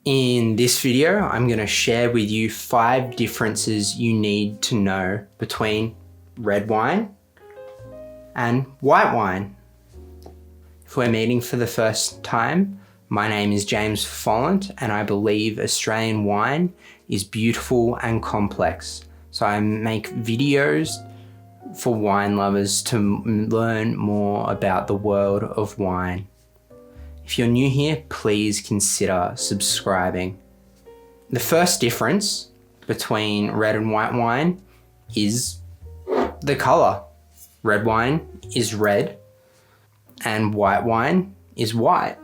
In this video, I'm going to share with you 5 differences you need to know between red wine and white wine. If we're meeting for the first time, my name is James Follent and I believe Australian wine is beautiful and complex. So I make videos for wine lovers to learn more about the world of wine. If you're new here, please consider subscribing. The first difference between red and white wine is the color. Red wine is red and white wine is white.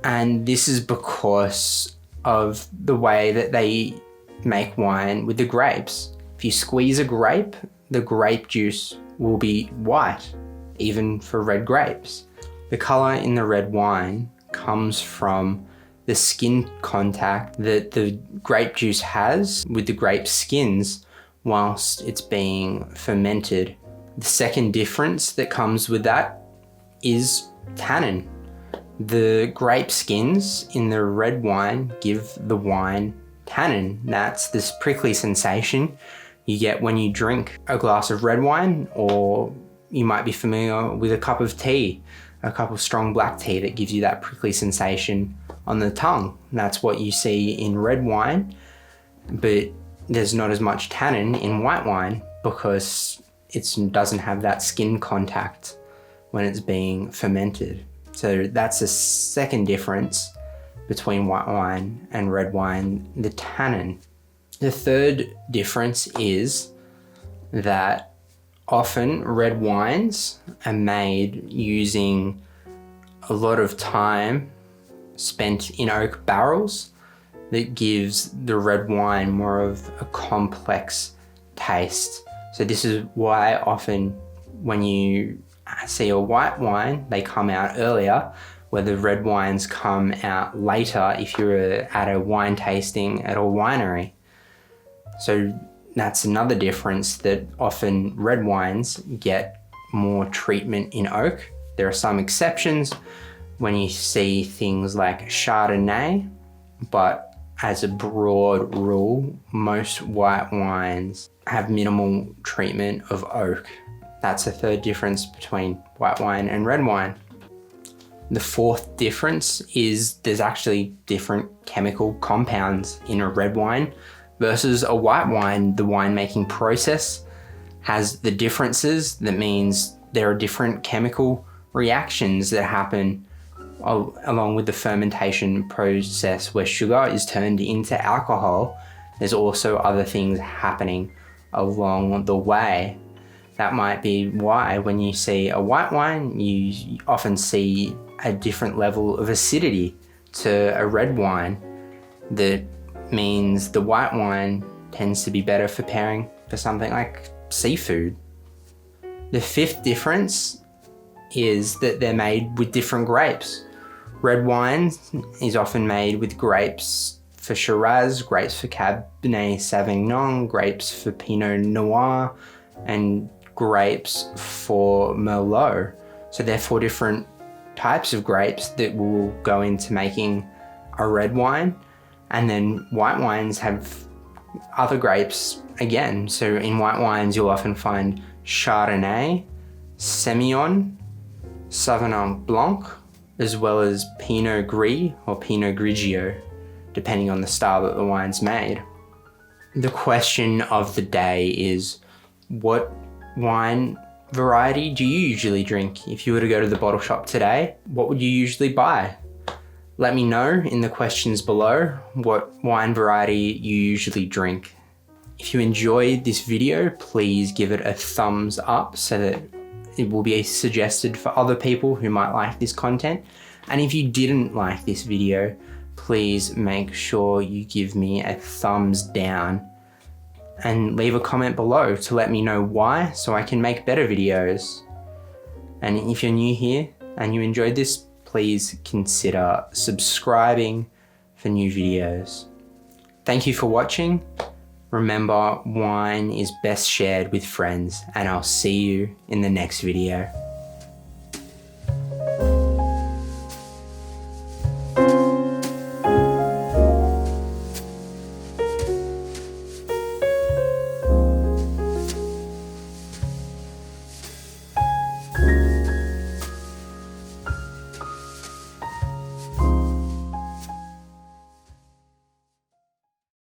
And this is because of the way that they make wine with the grapes. If you squeeze a grape, the grape juice will be white, even for red grapes. The color in the red wine comes from the skin contact that the grape juice has with the grape skins whilst it's being fermented. The second difference that comes with that is tannin. The grape skins in the red wine give the wine tannin. That's this prickly sensation you get when you drink a glass of red wine, or you might be familiar with a cup of tea, a cup of strong black tea that gives you that prickly sensation on the tongue. That's what you see in red wine, but there's not as much tannin in white wine because it doesn't have that skin contact when it's being fermented. So that's the second difference between white wine and red wine, the tannin. The third difference is that often red wines are made using a lot of time spent in oak barrels that gives the red wine more of a complex taste. So this is why often when you see a white wine, they come out earlier, where the red wines come out later if you're at a wine tasting at a winery. So that's another difference, that often red wines get more treatment in oak. There are some exceptions when you see things like Chardonnay, but as a broad rule, most white wines have minimal treatment of oak. That's the third difference between white wine and red wine. The fourth difference is there's actually different chemical compounds in a red wine versus a white wine. The winemaking process has the differences. That means there are different chemical reactions that happen along with the fermentation process, where sugar is turned into alcohol. There's also other things happening along the way. That might be why when you see a white wine, you often see a different level of acidity to a red wine. That means the white wine tends to be better for pairing for something like seafood. The fifth difference is that they're made with different grapes. Red wine is often made with grapes for Shiraz, grapes for Cabernet Sauvignon, grapes for Pinot Noir, and grapes for Merlot. So they're 4 different types of grapes that will go into making a red wine. And then white wines have other grapes again. So in white wines, you'll often find Chardonnay, Semillon, Sauvignon Blanc, as well as Pinot Gris or Pinot Grigio, depending on the style that the wine's made. The question of the day is, what wine variety do you usually drink? If you were to go to the bottle shop today, what would you usually buy? Let me know in the questions below what wine variety you usually drink. If you enjoyed this video, please give it a thumbs up so that it will be suggested for other people who might like this content. And if you didn't like this video, please make sure you give me a thumbs down and leave a comment below to let me know why, so I can make better videos. And if you're new here and you enjoyed this, please consider subscribing for new videos. Thank you for watching. Remember, wine is best shared with friends, and I'll see you in the next video.